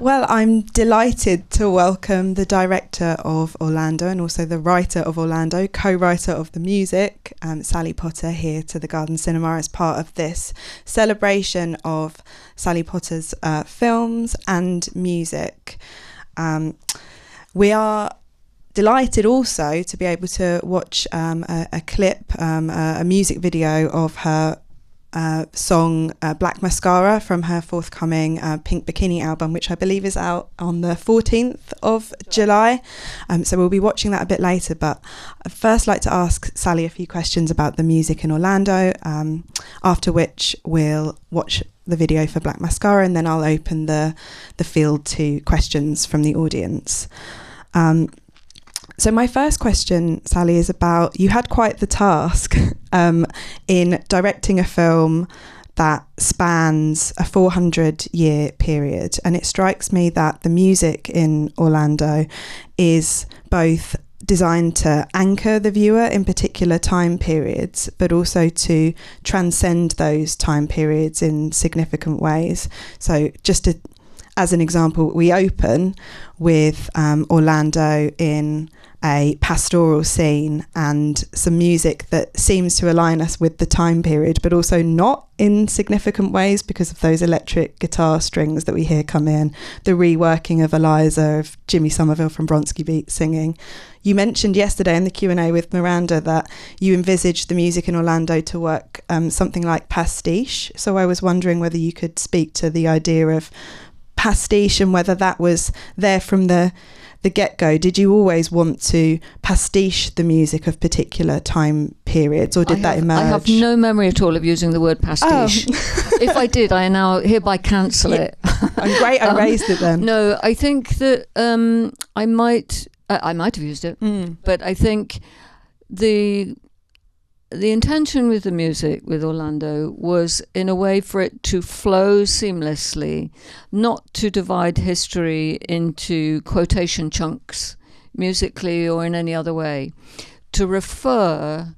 Well, I'm delighted to welcome the director of Orlando and also the writer of Orlando, co-writer of the music, Sally Potter, here to the Garden Cinema as part of this celebration of Sally Potter's films and music. We are delighted also to be able to watch a clip, a music video of her song Black Mascara from her forthcoming Pink Bikini album, which I believe is out on the 14th of July. So we'll be watching that a bit later, but I'd first like to ask Sally a few questions about the music in Orlando, after which we'll watch the video for Black Mascara, and then I'll open the field to questions from the audience. So my first question, Sally, is about, you had quite the task in directing a film that spans a 400-year period. And it strikes me that the music in Orlando is both designed to anchor the viewer in particular time periods, but also to transcend those time periods in significant ways. So just as an example, we open with Orlando in a pastoral scene and some music that seems to align us with the time period, but also not in significant ways because of those electric guitar strings that we hear come in, the reworking of Eliza, of Jimmy Somerville from Bronski Beat singing. You mentioned yesterday in the Q&A with Miranda that you envisaged the music in Orlando to work something like pastiche. So I was wondering whether you could speak to the idea of pastiche and whether that was there from the get-go. Did you always want to pastiche the music of particular time periods, or did that emerge? I have no memory at all of using the word pastiche. Oh. If I did, I now hereby cancel it. I'm great, I raised it then. No, I think that I might have used it, but I think the intention with the music with Orlando was, in a way, for it to flow seamlessly, not to divide history into quotation chunks, musically or in any other way, to refer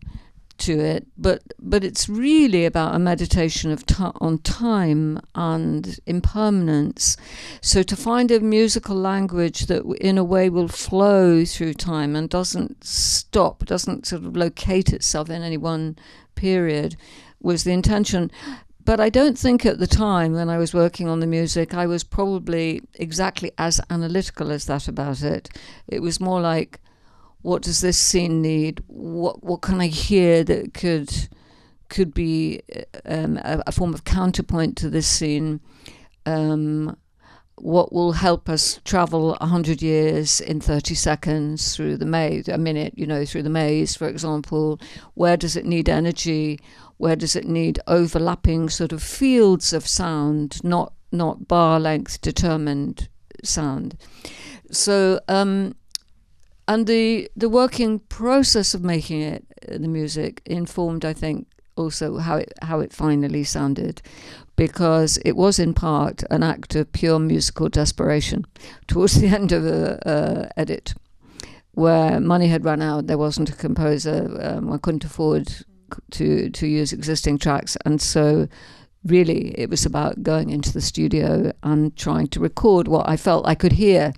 to it, but it's really about a meditation on time and impermanence. So to find a musical language that in a way will flow through time and doesn't stop, doesn't sort of locate itself in any one period, was the intention. But I don't think at the time when I was working on the music I was probably exactly as analytical as that about it. It was more like, what does this scene need? What can I hear that could be a form of counterpoint to this scene? What will help us travel 100 years in 30 seconds through the maze, a minute, through the maze, for example? Where does it need energy? Where does it need overlapping sort of fields of sound, not bar length determined sound? So, and the working process of making it, the music, informed, I think, also how it finally sounded, because it was in part an act of pure musical desperation. Towards the end of the edit, where money had run out, there wasn't a composer, I couldn't afford to use existing tracks, and so really it was about going into the studio and trying to record what I felt I could hear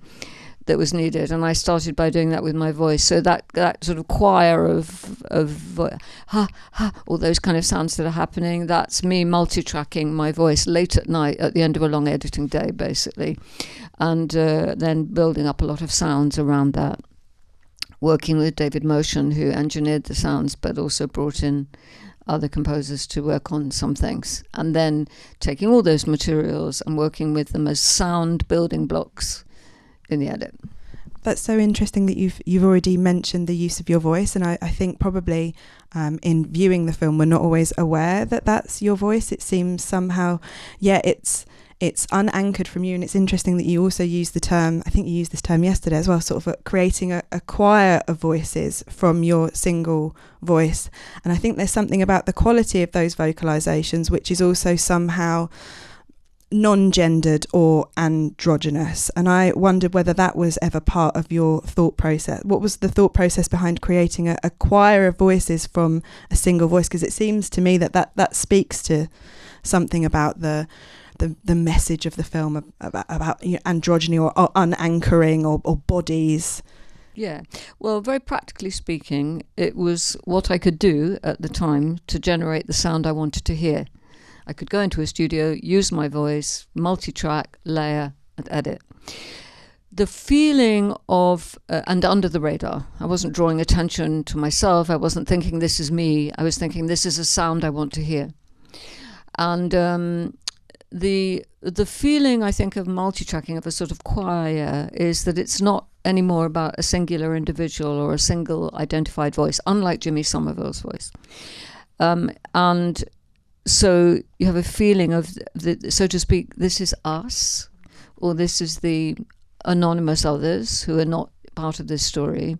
that was needed, and I started by doing that with my voice. So that sort of choir of ha ha, all those kind of sounds that are happening, that's me multi-tracking my voice late at night at the end of a long editing day, basically, and then building up a lot of sounds around that. Working with David Motion, who engineered the sounds, but also brought in other composers to work on some things, and then taking all those materials and working with them as sound building blocks in the edit. That's so interesting that you've already mentioned the use of your voice, and I think probably in viewing the film we're not always aware that that's your voice. It seems somehow, it's unanchored from you, and it's interesting that you also use the term, I think you used this term yesterday as well, sort of creating a choir of voices from your single voice. And I think there's something about the quality of those vocalizations which is also somehow non-gendered or androgynous, and I wondered whether that was ever part of your thought process. What was the thought process behind creating a choir of voices from a single voice? Because it seems to me that speaks to something about the the message of the film about androgyny or unanchoring or bodies? Yeah, well, very practically speaking, it was what I could do at the time to generate the sound I wanted to hear. I could go into a studio, use my voice, multi-track, layer, and edit. The feeling of, and under the radar, I wasn't drawing attention to myself, I wasn't thinking this is me, I was thinking this is a sound I want to hear. And the feeling, I think, of multi-tracking, of a sort of choir, is that it's not anymore about a singular individual or a single identified voice, unlike Jimmy Somerville's voice. And so you have a feeling of, so to speak, this is us, or this is the anonymous others who are not part of this story.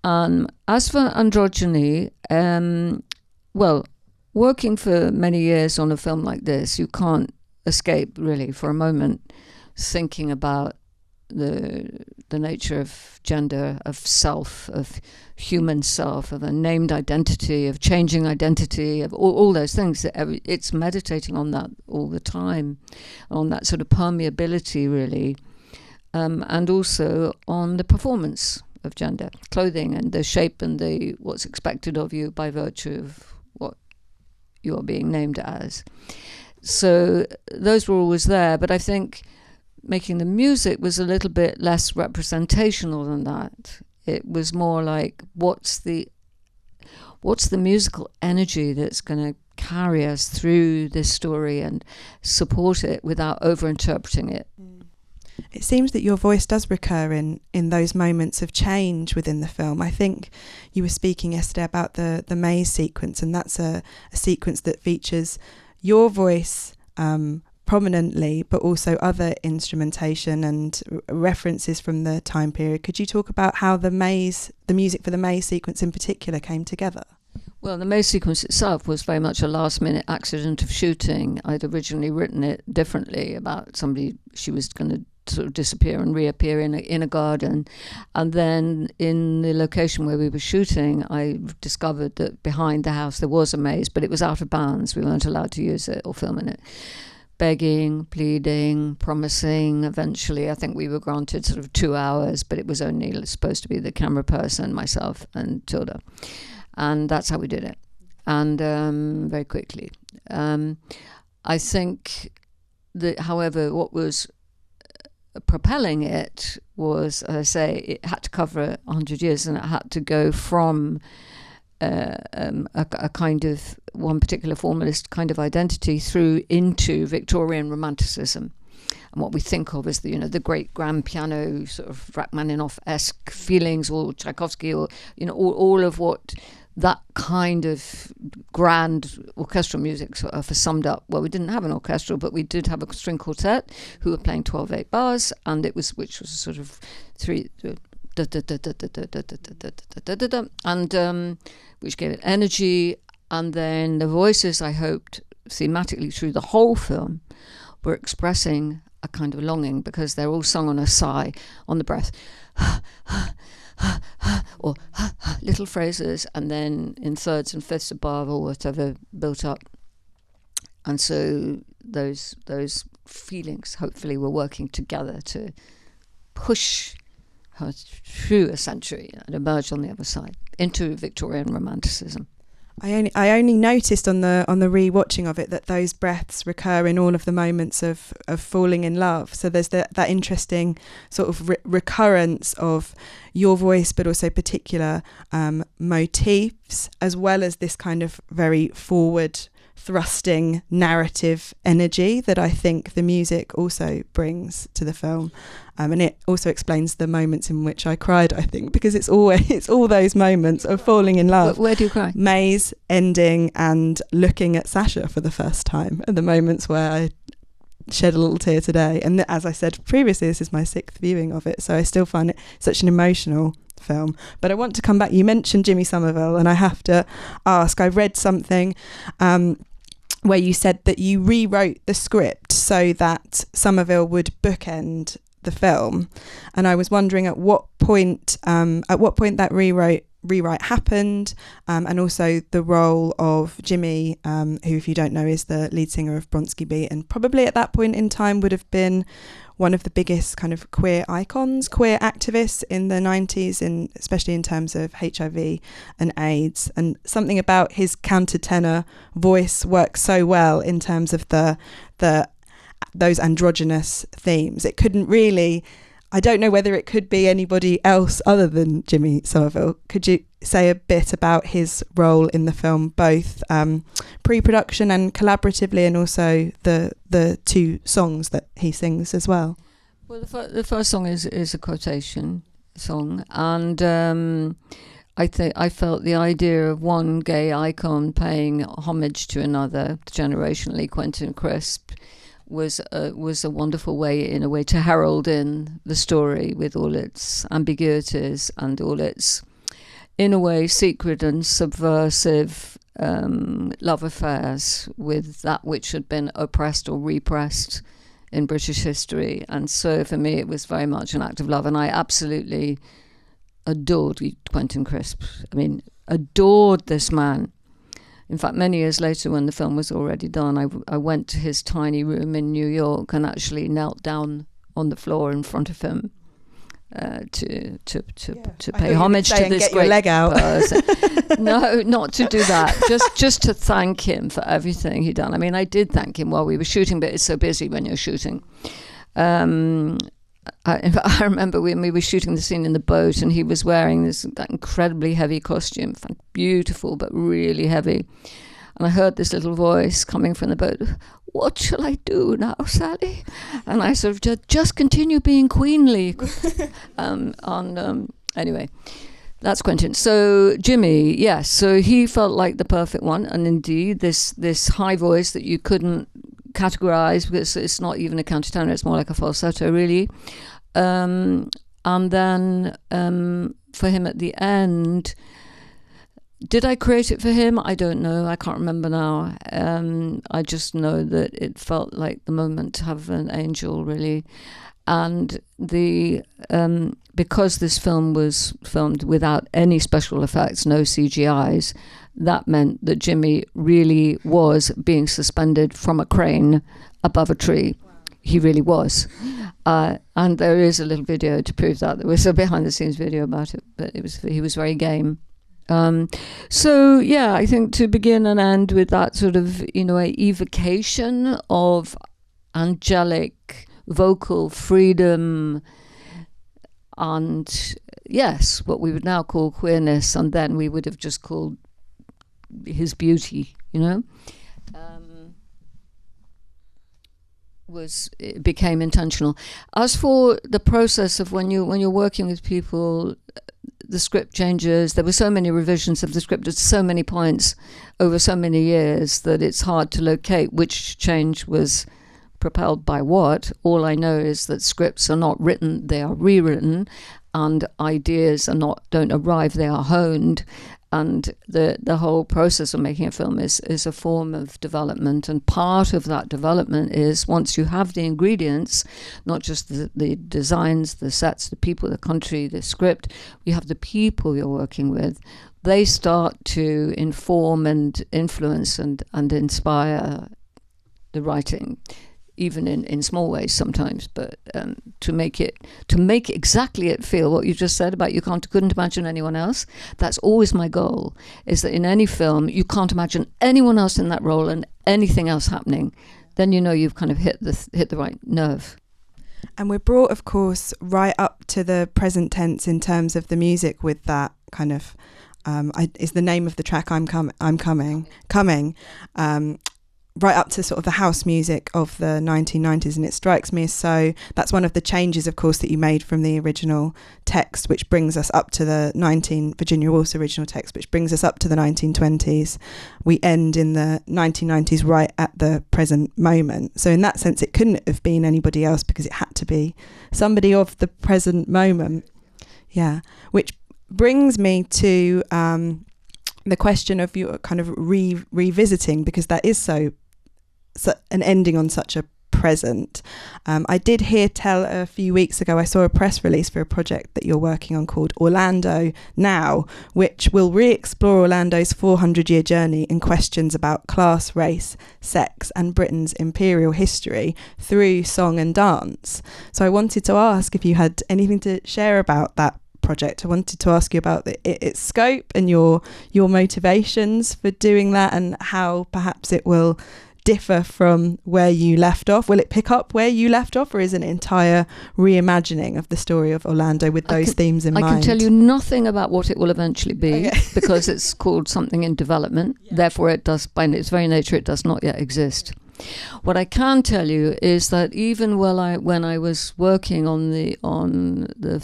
As for androgyny, well, working for many years on a film like this, you can't escape really for a moment thinking about the nature of gender, of self, of human self, of a named identity, of changing identity, of all those things. It's meditating on that all the time, on that sort of permeability really, and also on the performance of gender, clothing and the shape and what's expected of you by virtue of what you are being named as. So those were always there, but I think making the music was a little bit less representational than that. It was more like, what's the musical energy that's going to carry us through this story and support it without over-interpreting it. It seems that your voice does recur in those moments of change within the film. I think you were speaking yesterday about the maze sequence, and that's a sequence that features your voice prominently, but also other instrumentation and references from the time period. Could you talk about how the music for the maze sequence in particular came together? Well, the maze sequence itself was very much a last-minute accident of shooting. I'd originally written it differently about somebody, she was going to sort of disappear and reappear in a garden. And then in the location where we were shooting, I discovered that behind the house there was a maze, but it was out of bounds. We weren't allowed to use it or film in it. Begging, pleading, promising. Eventually, I think we were granted sort of 2 hours, but it was only supposed to be the camera person, myself, and Tilda. And that's how we did it. And very quickly. I think that, however, what was propelling it was, as I say, it had to cover 100 years, and it had to go from a kind of one particular formalist kind of identity through into Victorian romanticism, and what we think of as the great grand piano sort of Rachmaninoff-esque feelings, or Tchaikovsky, or all of what that kind of grand orchestral music sort of summed up. Well, we didn't have an orchestra, but we did have a string quartet who were playing 12/8 bars, and which was a sort of three. And which gave it energy, and then the voices, I hoped, thematically through the whole film, were expressing a kind of longing, because they're all sung on a sigh, on the breath, or little phrases, and then in thirds and fifths above, or whatever built up. And so those feelings hopefully were working together to push her through a century and emerge on the other side into Victorian romanticism. I only noticed on the rewatching of it that those breaths recur in all of the moments of falling in love. So there's that interesting sort of recurrence of your voice, but also particular motifs, as well as this kind of very forward thrusting narrative energy that I think the music also brings to the film. And it also explains the moments in which I cried, I think, because it's all those moments of falling in love. Where do you cry? Maze ending and looking at Sasha for the first time, and the moments where I shed a little tear today. And as I said previously, this is my 6th viewing of it, so I still find it such an emotional film. But I want to come back. You mentioned Jimmy Somerville, and I have to ask, I read something where you said that you rewrote the script so that Somerville would bookend the film, and I was wondering at what point that rewrite rewrite happened, and also the role of Jimmy, who, if you don't know, is the lead singer of Bronski Beat, and probably at that point in time would have been one of the biggest kind of queer icons, queer activists in the 90s, especially in terms of HIV and AIDS. And something about his countertenor voice works so well in terms of those androgynous themes. It couldn't really, I don't know whether it could be anybody else other than Jimmy Somerville. Could you say a bit about his role in the film, both pre-production and collaboratively, and also the two songs that he sings as well? Well, the first song is a quotation song, and I felt the idea of one gay icon paying homage to another, generationally, Quentin Crisp, was a wonderful way, in a way, to herald in the story with all its ambiguities and all its, in a way, secret and subversive love affairs with that which had been oppressed or repressed in British history. And so for me it was very much an act of love, and I absolutely adored Quentin Crisp. I mean, adored this man. In fact, many years later, when the film was already done, I went to his tiny room in New York and actually knelt down on the floor in front of him to pay homage to this great person. No, not to do that. Just to thank him for everything he'd done. I mean, I did thank him while we were shooting, but it's so busy when you're shooting. I remember when we were shooting the scene in the boat, and he was wearing that incredibly heavy costume, beautiful but really heavy. And I heard this little voice coming from the boat. "What shall I do now, Sally?" And I sort of just continue being queenly. Anyway, that's Quentin. So Jimmy, yes, so he felt like the perfect one, and indeed this high voice that you couldn't categorize because it's not even a countertenor, it's more like a falsetto, really. And then for him at the end, did I create it for him? I don't know. I can't remember now. I just know that it felt like the moment to have an angel, really. And because this film was filmed without any special effects, no CGIs, that meant that Jimmy really was being suspended from a crane above a tree. Wow. He really was. And there is a little video to prove that. There was a behind-the-scenes video about it, but he was very game. So yeah, I think to begin and end with that sort of, a evocation of angelic vocal freedom and, yes, what we would now call queerness, and then we would have just called his beauty, it became intentional. As for the process of when you're working with people, the script changes. There were so many revisions of the script at so many points over so many years that it's hard to locate which change was propelled by what. All I know is that scripts are not written, they are rewritten, and ideas don't arrive, they are honed. And the whole process of making a film is a form of development. And part of that development is, once you have the ingredients, not just the designs, the sets, the people, the country, the script, you have the people you're working with. They start to inform and influence and inspire the writing, even in small ways sometimes, but to make exactly it feel what you just said about you couldn't imagine anyone else. That's always my goal, is that in any film you can't imagine anyone else in that role and anything else happening. Then you've kind of hit the right nerve. And we're brought, of course, right up to the present tense in terms of the music with that kind of is the name of the track I'm coming. Right up to sort of the house music of the 1990s, and it strikes me as so that's one of the changes, of course, that you made from the original text, which brings us up to the Virginia Woolf's original text, which brings us up to the 1920s. We end in the 1990s right at the present moment. So in that sense, it couldn't have been anybody else because it had to be somebody of the present moment. Yeah, which brings me to the question of you kind of revisiting, because that is so an ending on such a present. I did hear tell a few weeks ago, I saw a press release for a project that you're working on called Orlando Now, which will re-explore Orlando's 400-year journey and questions about class, race, sex and Britain's imperial history through song and dance. So I wanted to ask if you had anything to share about that project. I wanted to ask you about its scope and your motivations for doing that, and how perhaps it will differ from where you left off. Will it pick up where you left off, or is it an entire reimagining of the story of Orlando with those themes in mind? I can tell you nothing about what it will eventually be, okay. because it's called something in development. Yeah. Therefore, it does, by its very nature, it does not yet exist. What I can tell you is that even when I was working on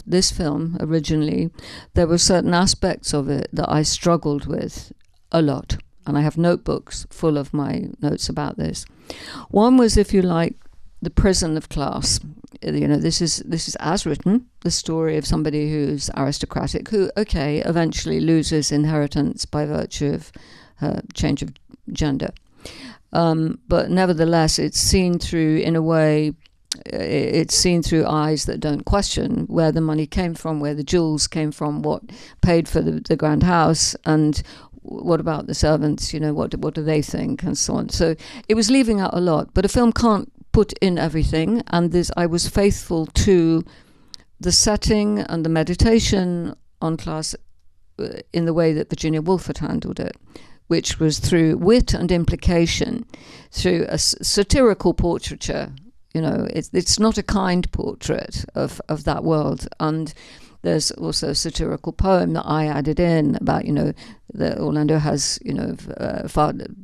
this film originally, there were certain aspects of it that I struggled with a lot, and I have notebooks full of my notes about this. One was, if you like, the prison of class. You know, this is as written, the story of somebody who's aristocratic, who eventually loses inheritance by virtue of her change of gender. But nevertheless, it's seen through, in a way, it's seen through eyes that don't question where the money came from, where the jewels came from, what paid for the grand house, and what about the servants, you know, what do they think, and so on. So it was leaving out a lot, but a film can't put in everything, and I was faithful to the setting and the meditation on class in the way that Virginia Woolf had handled it, which was through wit and implication, through a satirical portraiture. You know, it's not a kind portrait of that world. And there's also a satirical poem that I added in about, you know, that Orlando has, you know,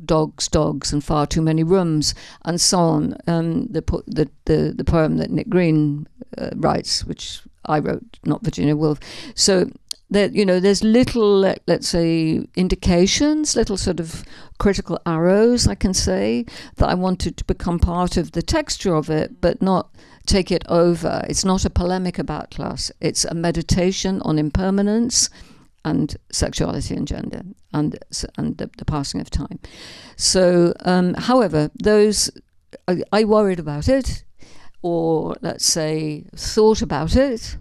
dogs, and far too many rooms, and so on. The poem that Nick Green writes, which I wrote, not Virginia Woolf. So that, you know, there's little, let's say, indications, little sort of critical arrows, I can say, that I wanted to become part of the texture of it, but not take it over. It's not a polemic about class. It's a meditation on impermanence and sexuality and gender and the passing of time. So, however, I worried about it, or let's say thought about it,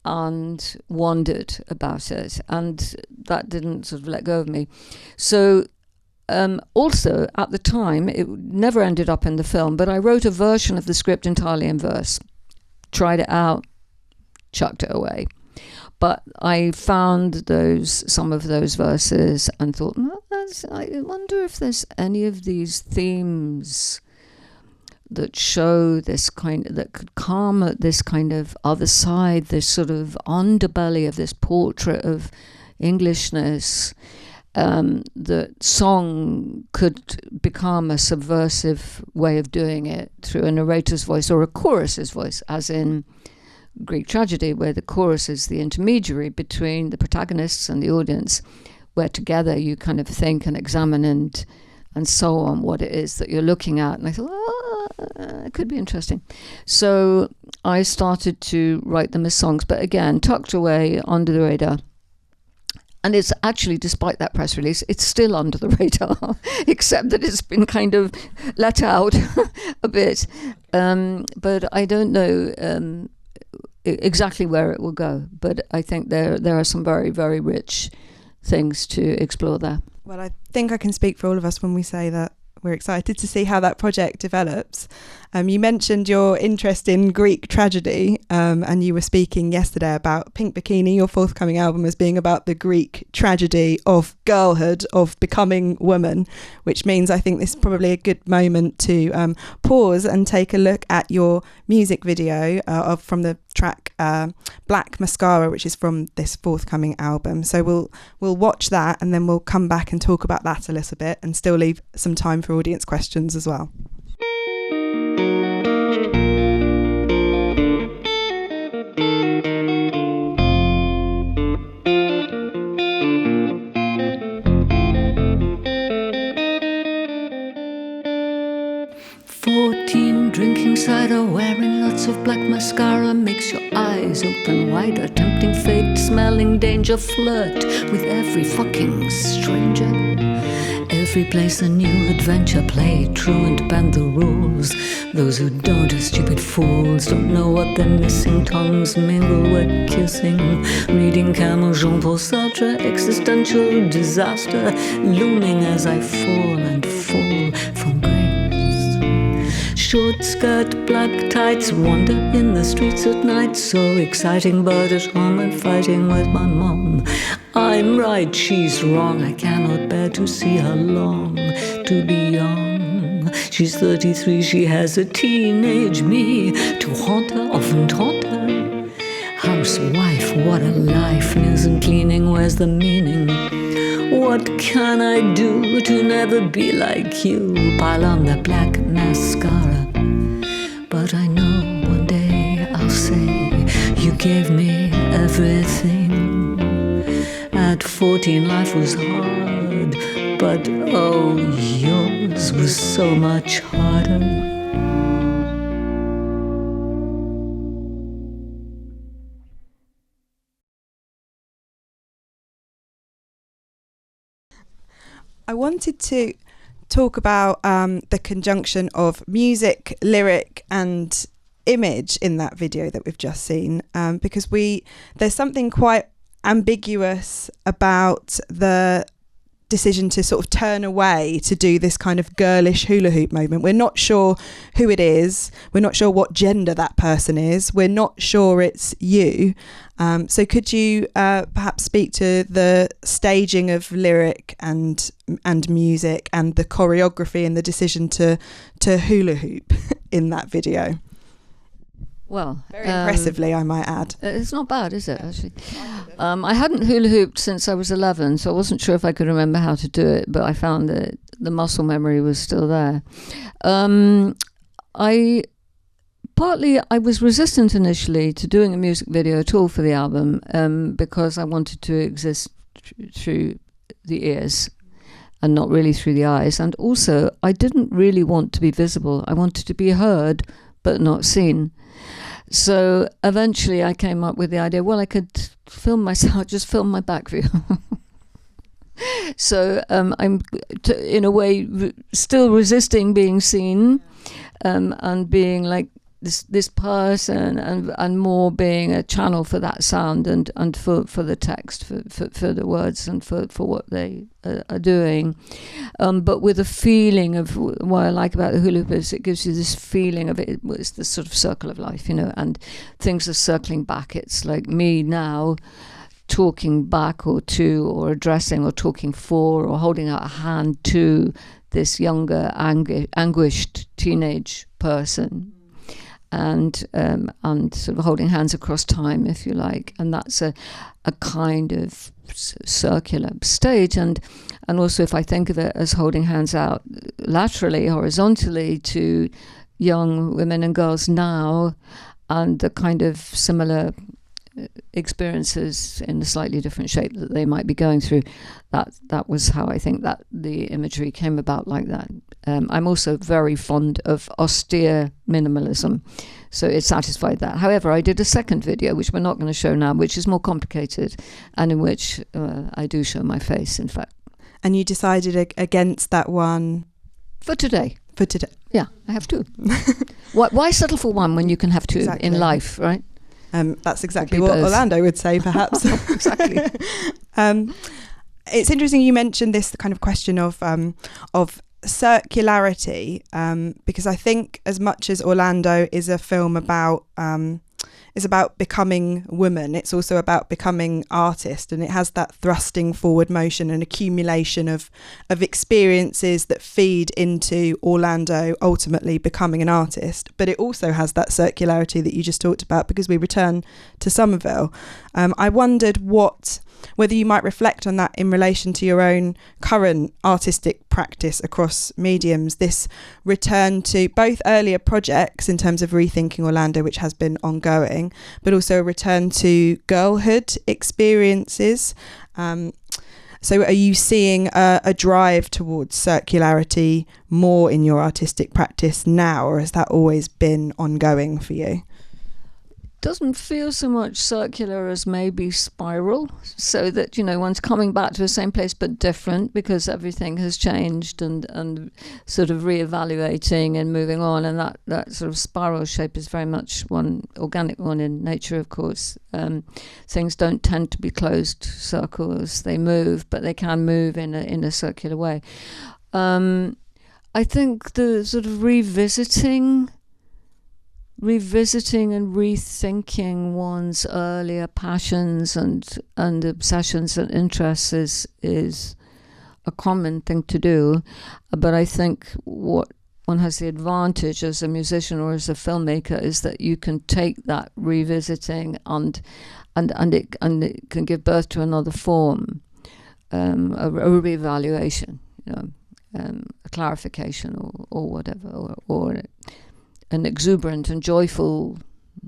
and wondered about it, and that didn't sort of let go of me. So also at the time, it never ended up in the film, but I wrote a version of the script entirely in verse, tried it out, chucked it away. But I found some of those verses and thought, I wonder if there's any of these themes that show this that could come at this kind of other side, this sort of underbelly of this portrait of Englishness. That song could become a subversive way of doing it through a narrator's voice or a chorus's voice, as in Greek tragedy, where the chorus is the intermediary between the protagonists and the audience, where together you kind of think and examine and so on what it is that you're looking at. And I thought, it could be interesting. So I started to write them as songs, but again, tucked away under the radar. And it's actually, despite that press release, it's still under the radar, except that it's been kind of let out a bit. But I don't know exactly where it will go. But I think there are some very, very rich things to explore there. Well, I think I can speak for all of us when we say that we're excited to see how that project develops. You mentioned your interest in Greek tragedy, and you were speaking yesterday about Pink Bikini, your forthcoming album, as being about the Greek tragedy of girlhood, of becoming woman, which means I think this is probably a good moment to pause and take a look at your music video from the track Black Mascara, which is from this forthcoming album. So we'll watch that, and then we'll come back and talk about that a little bit, and still leave some time for audience questions as well. 14, drinking cider, wearing lots of black mascara, makes your eyes open wider, tempting fate, smelling danger, flirt with every fucking stranger. every place a new adventure. Play true and bend the rules. Those who don't are stupid fools, don't know what they're missing. Tongues mingle when kissing. Reading Camel Jean-Paul Sartre. Existential disaster looming as I fall and fall from grace. Short skirt, black tights, wander in the streets at night. So exciting, but at home I'm fighting with my mom. I'm right, she's wrong. I cannot bear to see her long, to be young. She's 33, she has a teenage me to haunt her, often taunt her. Housewife, what a life. Meals and cleaning, where's the meaning? What can I do to never be like you? Pile on the black mascara. But I know one day I'll say, you gave me everything. At 14 life was hard, but oh, yours was so much harder. I wanted to talk about the conjunction of music, lyric and image in that video that we've just seen, because there's something quite ambiguous about the decision to sort of turn away to do this kind of girlish hula hoop moment. We're not sure who it is. We're not sure what gender that person is. We're not sure it's you. So could you perhaps speak to the staging of lyric and music and the choreography and the decision to hula hoop in that video? Well, very impressively, I might add. It's not bad, is it, actually? I hadn't hula hooped since I was 11, so I wasn't sure if I could remember how to do it, but I found that the muscle memory was still there. I was resistant initially to doing a music video at all for the album, because I wanted to exist through the ears and not really through the eyes. And also, I didn't really want to be visible. I wanted to be heard, but not seen. So eventually I came up with the idea, well, I could film myself, just film my back view. So I'm, in a way, still resisting being seen, and being like this person, and more being a channel for that sound and for the text, for the words and for what they are doing. But with a feeling of what I like about the hula hoop is it gives you this feeling of it's the sort of circle of life, and things are circling back. It's like me now talking back or to, or addressing or talking for, or holding out a hand to this younger anguished teenage person. And sort of holding hands across time, if you like, and that's a kind of circular stage, and also if I think of it as holding hands out laterally, horizontally to young women and girls now, and the kind of similar experiences in a slightly different shape that they might be going through. That was how I think that the imagery came about like that. I'm also very fond of austere minimalism, so it satisfied that. However, I did a second video, which we're not going to show now, which is more complicated, and in which I do show my face, in fact. And you decided against that one? For today. For today. Yeah, I have two. Why settle for one when you can have two in life, right? That's exactly what Orlando would say, perhaps. Exactly. It's interesting you mentioned this kind of question of circularity, because I think as much as Orlando is a film about becoming woman, it's also about becoming artist, and it has that thrusting forward motion and accumulation of experiences that feed into Orlando ultimately becoming an artist. But it also has that circularity that you just talked about, because we return to Somerville. I wondered whether you might reflect on that in relation to your own current artistic practice across mediums, this return to both earlier projects in terms of rethinking Orlando, which has been ongoing, but also a return to girlhood experiences. So are you seeing a drive towards circularity more in your artistic practice now, or has that always been ongoing for you? doesn't feel so much circular as maybe spiral, so that, you know, one's coming back to the same place but different because everything has changed, and sort of reevaluating and moving on, and that sort of spiral shape is very much one organic one in nature, of course. Things don't tend to be closed circles, they move, but they can move in a circular way. I think the sort of revisiting and rethinking one's earlier passions and obsessions and interests is a common thing to do. But I think what one has the advantage as a musician or as a filmmaker is that you can take that revisiting and it can give birth to another form, a reevaluation, you know, a clarification or whatever, or an exuberant and joyful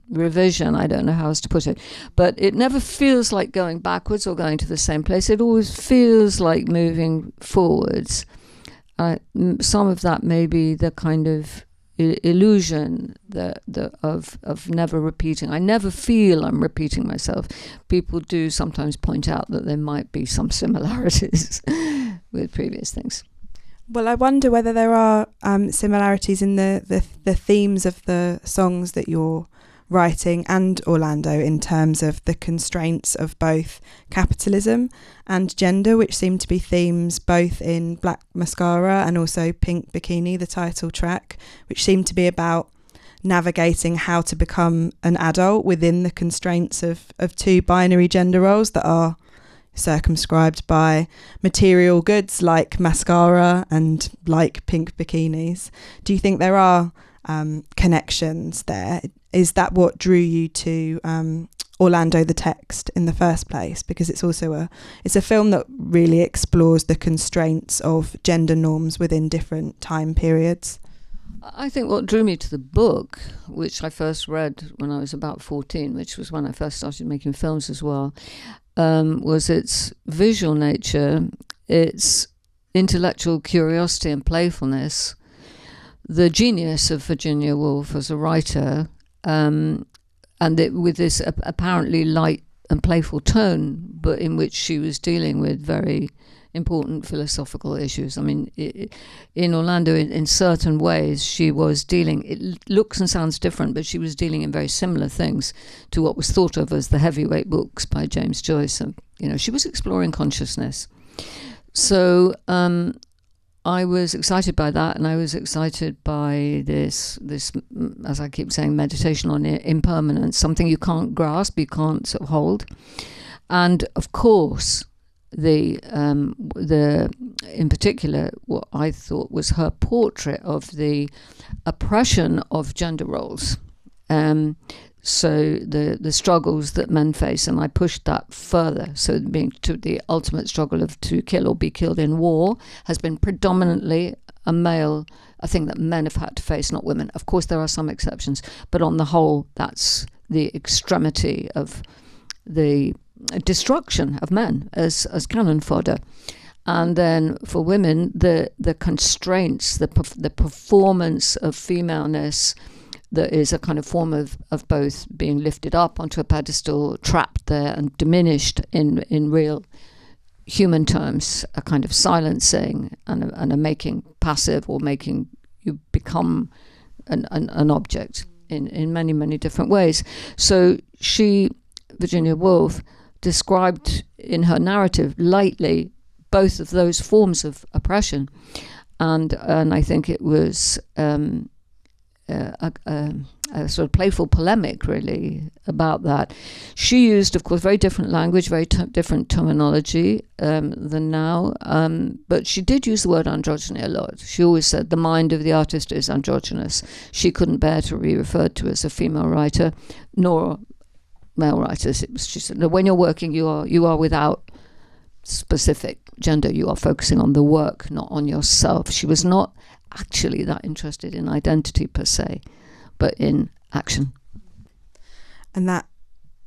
revision. I don't know how else to put it, but it never feels like going backwards or going to the same place. It always feels like moving forwards. Some of that may be the kind of illusion of never repeating. I never feel I'm repeating myself. People do sometimes point out that there might be some similarities with previous things. Well, I wonder whether there are similarities in the themes of the songs that you're writing and Orlando, in terms of the constraints of both capitalism and gender, which seem to be themes both in Black Mascara and also Pink Bikini, the title track, which seem to be about navigating how to become an adult within the constraints of two binary gender roles that are circumscribed by material goods like mascara and like pink bikinis. Do you think there are connections there? Is that what drew you to Orlando the text in the first place? Because it's also a film that really explores the constraints of gender norms within different time periods. I think what drew me to the book, which I first read when I was about 14, which was when I first started making films as well, was its visual nature, its intellectual curiosity and playfulness, the genius of Virginia Woolf as a writer, and with this apparently light and playful tone, but in which she was dealing with very important philosophical issues. I mean, in Orlando, in certain ways, she was dealing, it looks and sounds different, but she was dealing in very similar things to what was thought of as the heavyweight books by James Joyce. And, you know, she was exploring consciousness. So I was excited by that, and I was excited by this, as I keep saying, meditation on impermanence, something you can't grasp, you can't sort of hold. And of course, the in particular, what I thought was her portrait of the oppression of gender roles. So the struggles that men face, and I pushed that further. So being to the ultimate struggle of to kill or be killed in war has been predominantly a male, a thing that men have had to face, not women. Of course, there are some exceptions, but on the whole, that's the extremity of the destruction of men as cannon fodder. And then for women, the constraints, the performance of femaleness, that is a kind of form of both being lifted up onto a pedestal, trapped there, and diminished in real human terms, a kind of silencing and a making passive, or making you become an object in many, many different ways. So she, Virginia Woolf, described in her narrative lightly both of those forms of oppression, and I think it was a sort of playful polemic really about that. She used, of course, very different language, very different terminology than now, but she did use the word androgyny a lot. She always said the mind of the artist is androgynous. She couldn't bear to be referred to as a female writer, nor male writers. She said, no, when you're working, you are without specific gender. You are focusing on the work, not on yourself. She was not actually that interested in identity per se, but in action. And that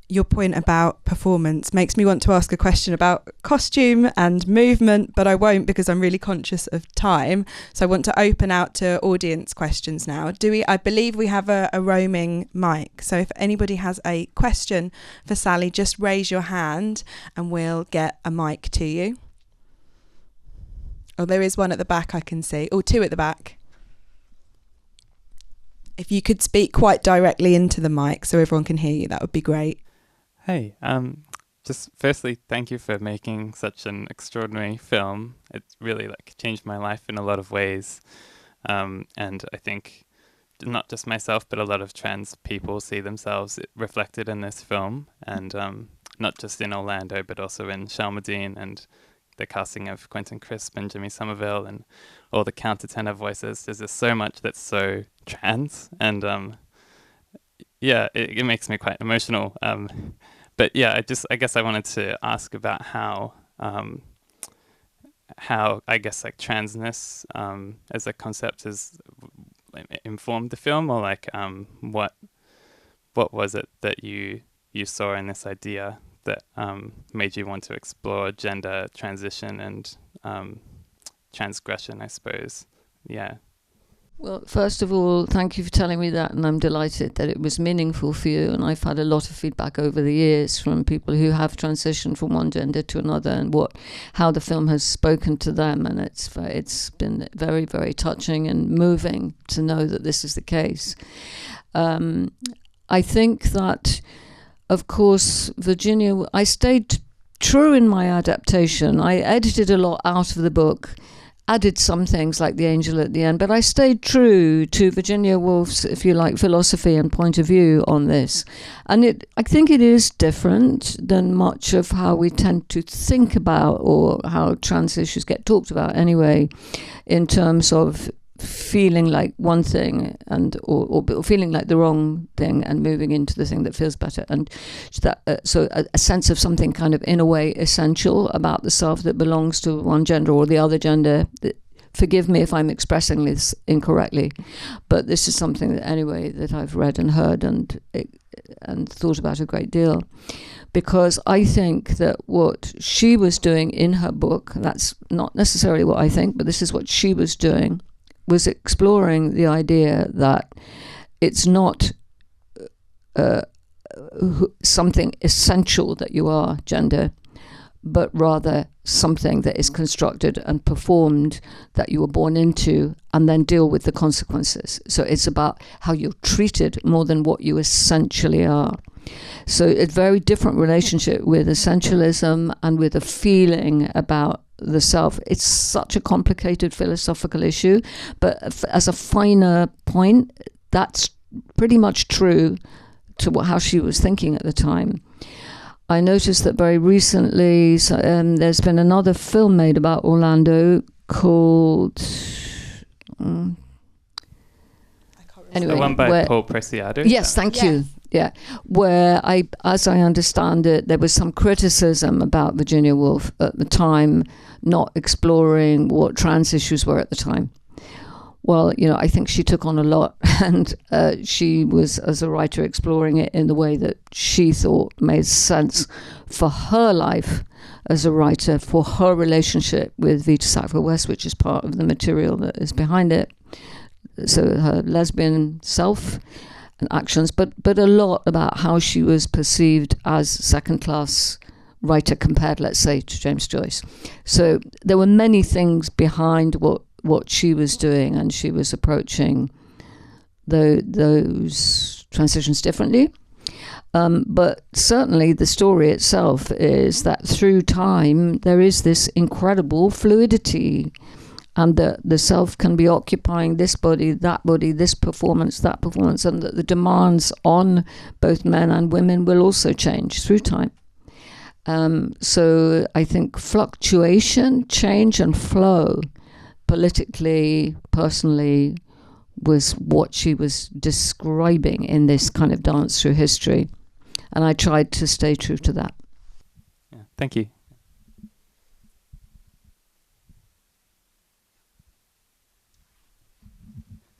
your point about performance makes me want to ask a question about costume and movement, but I won't because I'm really conscious of time. So I want to open out to audience questions now. I believe we have a roaming mic. So if anybody has a question for Sally, just raise your hand and we'll get a mic to you. Oh, there is one at the back I can see. Oh, two at the back. If you could speak quite directly into the mic so everyone can hear you, that would be great. Hey, just firstly, thank you for making such an extraordinary film. It really changed my life in a lot of ways. And I think not just myself, but a lot of trans people see themselves reflected in this film. And not just in Orlando, but also in Shalmerdine and the casting of Quentin Crisp and Jimmy Somerville and all the countertenor voices. There's just so much that's so trans. And it makes me quite emotional. But yeah, I guess I wanted to ask about how I guess transness as a concept has informed the film, or what was it that you saw in this idea that made you want to explore gender transition and transgression, I suppose. Yeah. Well, first of all, thank you for telling me that, and I'm delighted that it was meaningful for you. And I've had a lot of feedback over the years from people who have transitioned from one gender to another, and how the film has spoken to them. And it's been very, very touching and moving to know that this is the case. I think that, of course, Virginia, I stayed true in my adaptation. I edited a lot out of the book, added some things like the angel at the end, but I stayed true to Virginia Woolf's, if you like, philosophy and point of view on this. And I think it is different than much of how we tend to think about, or how trans issues get talked about anyway, in terms of feeling like one thing or feeling like the wrong thing and moving into the thing that feels better, and that so a sense of something kind of in a way essential about the self that belongs to one gender or the other gender. Forgive me if I'm expressing this incorrectly, but this is something that anyway that I've read and heard and thought about a great deal, because I think that what she was doing in her book, that's not necessarily what I think, but this is what she was doing, was exploring the idea that it's not something essential that you are gender, but rather something that is constructed and performed that you were born into, and then deal with the consequences. So it's about how you're treated more than what you essentially are. So a very different relationship with essentialism and with a feeling about the self. It's such a complicated philosophical issue, but as a finer point, that's pretty much true to how she was thinking at the time. I noticed that very recently there's been another film made about Orlando called anyway, the one by Paul Preciado. Yes, thank you. Yeah, where as I understand it, there was some criticism about Virginia Woolf at the time not exploring what trans issues were at the time. Well, I think she took on a lot, and she was, as a writer, exploring it in the way that she thought made sense for her life as a writer, for her relationship with Vita Sackville-West, which is part of the material that is behind it. So her lesbian self and actions, but a lot about how she was perceived as second-class writer compared, let's say, to James Joyce. So there were many things behind what she was doing, and she was approaching those transitions differently. But certainly the story itself is that through time there is this incredible fluidity, and the self can be occupying this body, this performance, that performance, and that the demands on both men and women will also change through time. So I think fluctuation, change, and flow, politically, personally, was what she was describing in this kind of dance through history. And I tried to stay true to that. Yeah, thank you.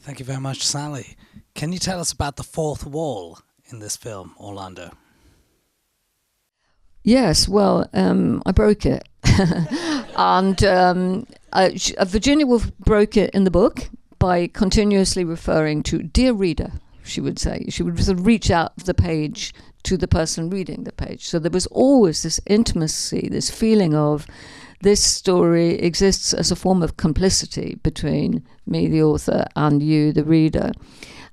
Thank you very much, Sally. Can you tell us about the fourth wall in this film, Orlando? Yes, well, I broke it. And Virginia Woolf broke it in the book by continuously referring to "dear reader," she would say. She would sort of reach out the page to the person reading the page. So there was always this intimacy, this feeling of this story exists as a form of complicity between me, the author, and you, the reader.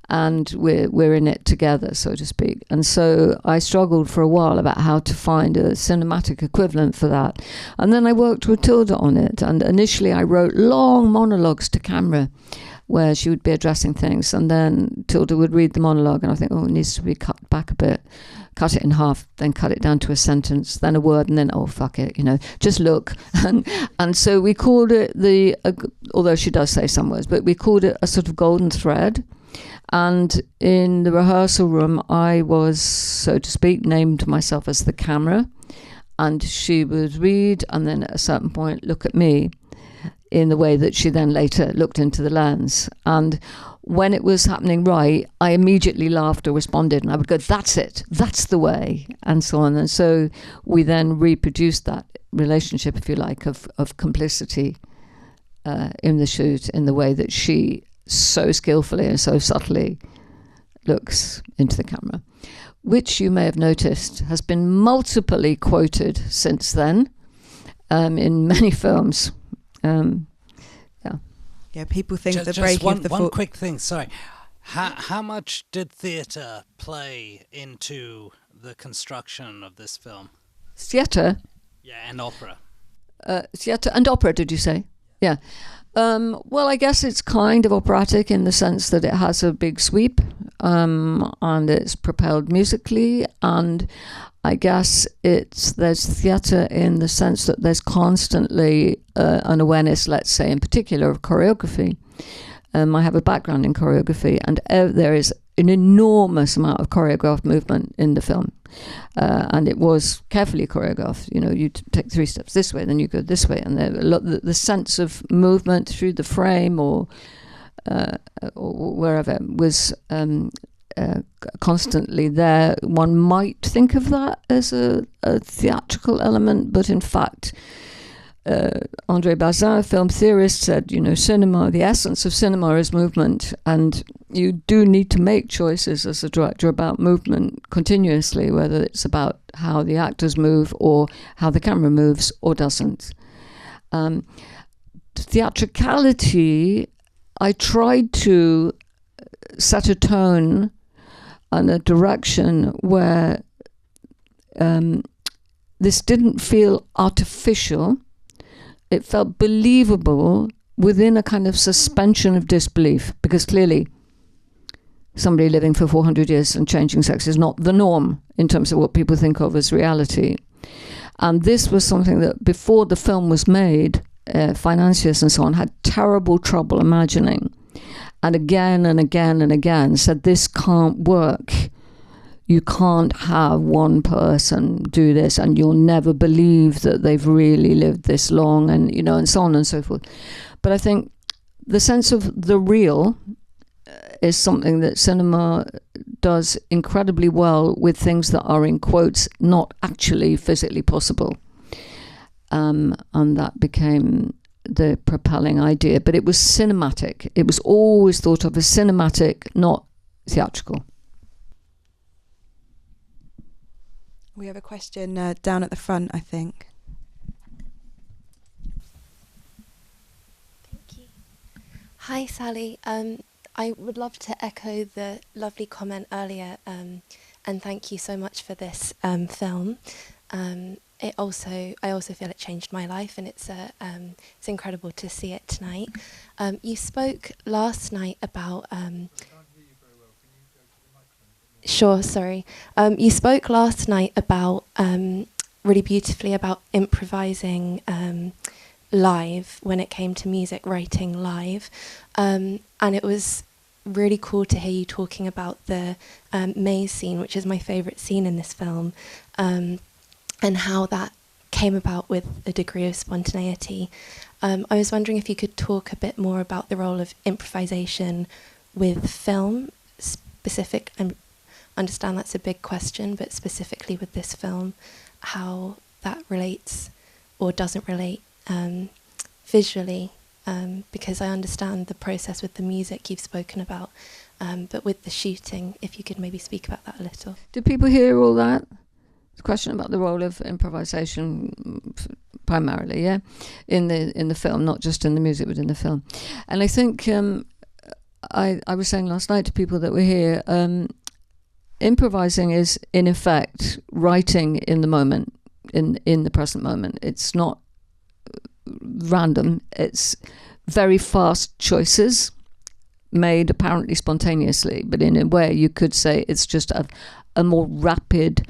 And we're in it together, so to speak. And so I struggled for a while about how to find a cinematic equivalent for that. And then I worked with Tilda on it. And initially I wrote long monologues to camera where she would be addressing things. And then Tilda would read the monologue and I think, oh, it needs to be cut back a bit. Cut it in half, then cut it down to a sentence, then a word, and then, oh, fuck it, just look. And so we called it although she does say some words, but we called it a sort of golden thread. And in the rehearsal room, I was, so to speak, named myself as the camera. And she would read and then at a certain point look at me in the way that she then later looked into the lens. And when it was happening right, I immediately laughed or responded. And I would go, that's it, that's the way, and so on. And so we then reproduced that relationship, if you like, of complicity in the shoot in the way that she so skillfully and so subtly looks into the camera, which you may have noticed has been multiply quoted since then in many films. Yeah, people think just, the breaking of the one quick thing, sorry. How much did theatre play into the construction of this film? Theatre? Yeah, and opera. Theatre and opera, did you say? Yeah. Well, I guess it's kind of operatic in the sense that it has a big sweep and it's propelled musically, and I guess there's theatre in the sense that there's constantly an awareness, let's say in particular, of choreography. I have a background in choreography, and there is an enormous amount of choreographed movement in the film. And it was carefully choreographed. You take 3 steps this way, then you go this way, and the sense of movement through the frame or wherever was constantly there. One might think of that as a theatrical element, but in fact, André Bazin, a film theorist, said, cinema, the essence of cinema is movement, and you do need to make choices as a director about movement continuously, whether it's about how the actors move or how the camera moves or doesn't. Theatricality, I tried to set a tone and a direction where this didn't feel artificial. It felt believable within a kind of suspension of disbelief, because clearly somebody living for 400 years and changing sex is not the norm in terms of what people think of as reality. And this was something that before the film was made, financiers and so on had terrible trouble imagining. And again and again and again said, this can't work. You can't have one person do this and you'll never believe that they've really lived this long, and and so on and so forth. But I think the sense of the real is something that cinema does incredibly well with things that are, in quotes, not actually physically possible. And that became the propelling idea. But it was cinematic. It was always thought of as cinematic, not theatrical. We have a question down at the front, I think. Thank you. Hi, Sally. I would love to echo the lovely comment earlier, and thank you so much for this film. I also feel it changed my life, and it's incredible to see it tonight. You spoke last night about. Sure, sorry. You spoke last night about really beautifully about improvising live when it came to music, writing live, and it was really cool to hear you talking about the maze scene, which is my favourite scene in this film, and how that came about with a degree of spontaneity. I was wondering if you could talk a bit more about the role of improvisation with film, specific, and understand that's a big question, but specifically with this film, how that relates or doesn't relate visually, because I understand the process with the music you've spoken about, but with the shooting, if you could maybe speak about that a little. Did people hear all that? The question about the role of improvisation, primarily, yeah, in the film, not just in the music, but in the film. And I think I was saying last night to people that were here, improvising is in effect writing in the moment, in the present moment. It's not random. It's very fast choices made apparently spontaneously, but in a way you could say it's just a more rapid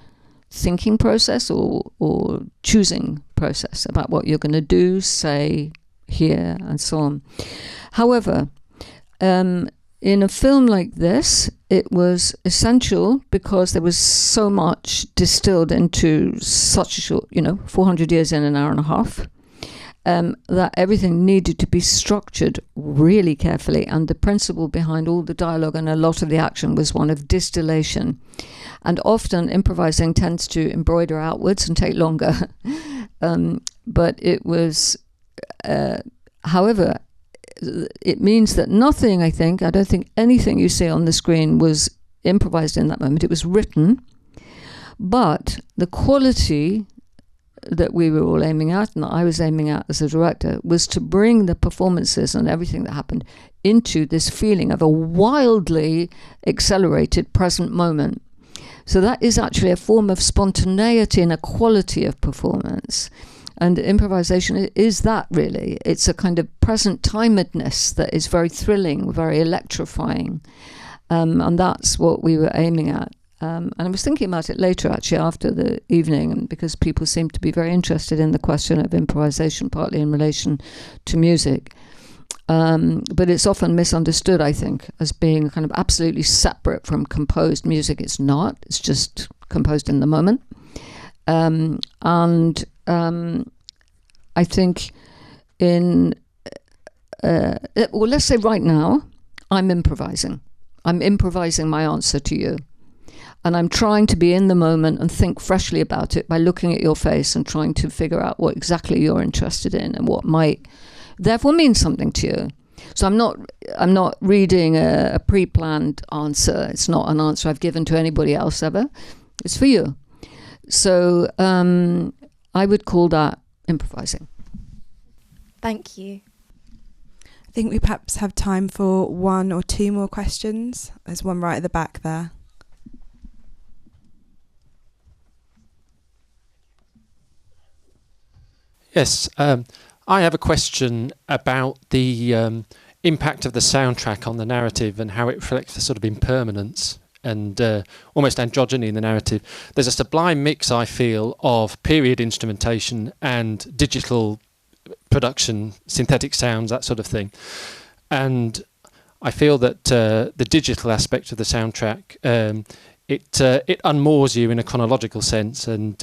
thinking process or choosing process about what you're going to do, say, hear, and so on. However, in a film like this, it was essential because there was so much distilled into such a short, 400 years in an hour and a half, that everything needed to be structured really carefully. And the principle behind all the dialogue and a lot of the action was one of distillation. And often improvising tends to embroider outwards and take longer. But it was, however, it means that nothing, I don't think anything you see on the screen was improvised in that moment. It was written, but the quality that we were all aiming at, and that I was aiming at as a director, was to bring the performances and everything that happened into this feeling of a wildly accelerated present moment. So that is actually a form of spontaneity and a quality of performance. And improvisation is that, really. It's a kind of present-timedness that is very thrilling, very electrifying. And that's what we were aiming at. And I was thinking about it later, actually, after the evening, and because people seem to be very interested in the question of improvisation, partly in relation to music. But it's often misunderstood, I think, as being kind of absolutely separate from composed music. It's not. It's just composed in the moment. I think let's say right now, I'm improvising. I'm improvising my answer to you. And I'm trying to be in the moment and think freshly about it by looking at your face and trying to figure out what exactly you're interested in and what might therefore mean something to you. So I'm not reading a pre-planned answer. It's not an answer I've given to anybody else ever. It's for you. So I would call that improvising. Thank you. I think we perhaps have time for one or two more questions. There's one right at the back there. Yes, I have a question about the impact of the soundtrack on the narrative and how it reflects the sort of impermanence and almost androgyny in the narrative. There's a sublime mix, I feel, of period instrumentation and digital production, synthetic sounds, that sort of thing. And I feel that the digital aspect of the soundtrack, it unmoors you in a chronological sense and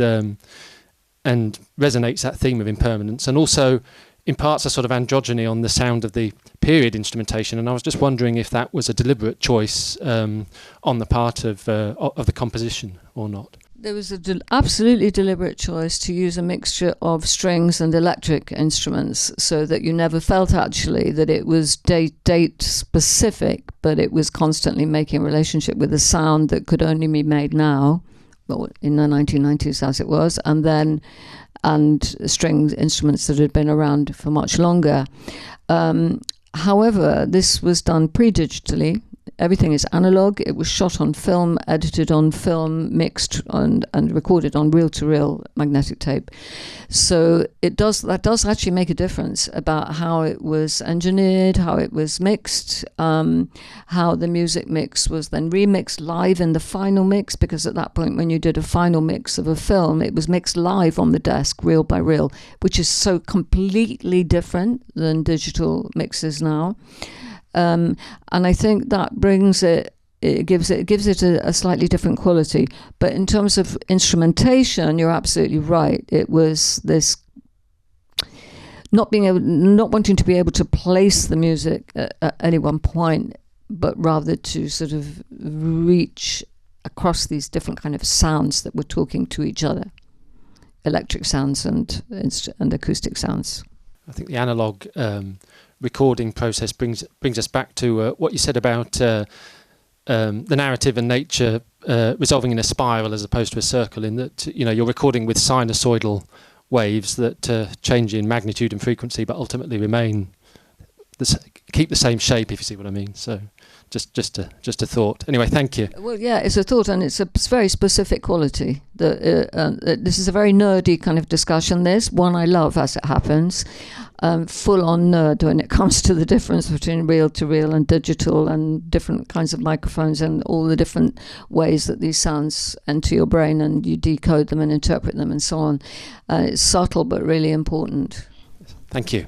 resonates that theme of impermanence, and also imparts a sort of androgyny on the sound of the period instrumentation. And I was just wondering if that was a deliberate choice on the part of the composition or not. There was an absolutely deliberate choice to use a mixture of strings and electric instruments, so that you never felt actually that it was date specific, but it was constantly making a relationship with a sound that could only be made now, well, in the 1990s as it was, and string instruments that had been around for much longer. However, this was done pre-digitally. Everything is analog. It was shot on film, edited on film, mixed and recorded on reel-to-reel magnetic tape. So that does actually make a difference about how it was engineered, how it was mixed, how the music mix was then remixed live in the final mix, because at that point when you did a final mix of a film, it was mixed live on the desk, reel by reel, which is so completely different than digital mixes now. And I think that brings it gives it a slightly different quality. But in terms of instrumentation, you're absolutely right. It was this not wanting to be able to place the music at any one point, but rather to sort of reach across these different kind of sounds that were talking to each other. electric sounds and acoustic sounds. I think the analog recording process brings us back to what you said about the narrative and nature resolving in a spiral as opposed to a circle, in that you're recording with sinusoidal waves that change in magnitude and frequency but ultimately remain keep the same shape, if you see what I mean. So just a thought. Anyway, thank you. Well, yeah, it's a thought, and it's a very specific quality. This is a very nerdy kind of discussion. This one I love, as it happens. Full-on nerd when it comes to the difference between reel-to-reel and digital, and different kinds of microphones, and all the different ways that these sounds enter your brain and you decode them and interpret them and so on. It's subtle but really important. Thank you.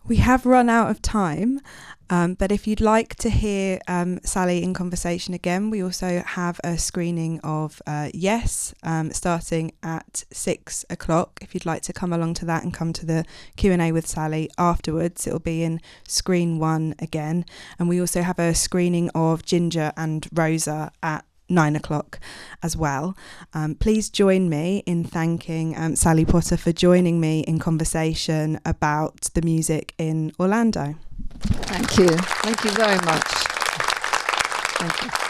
We have run out of time, but if you'd like to hear Sally in conversation again, we also have a screening of Yes, starting at 6 o'clock. If you'd like to come along to that and come to the Q&A with Sally afterwards, it'll be in screen 1 again. And we also have a screening of Ginger and Rosa at 9 o'clock as well. Please join me in thanking Sally Potter for joining me in conversation about the music in Orlando. Thank you. Thank you very much. Thank you.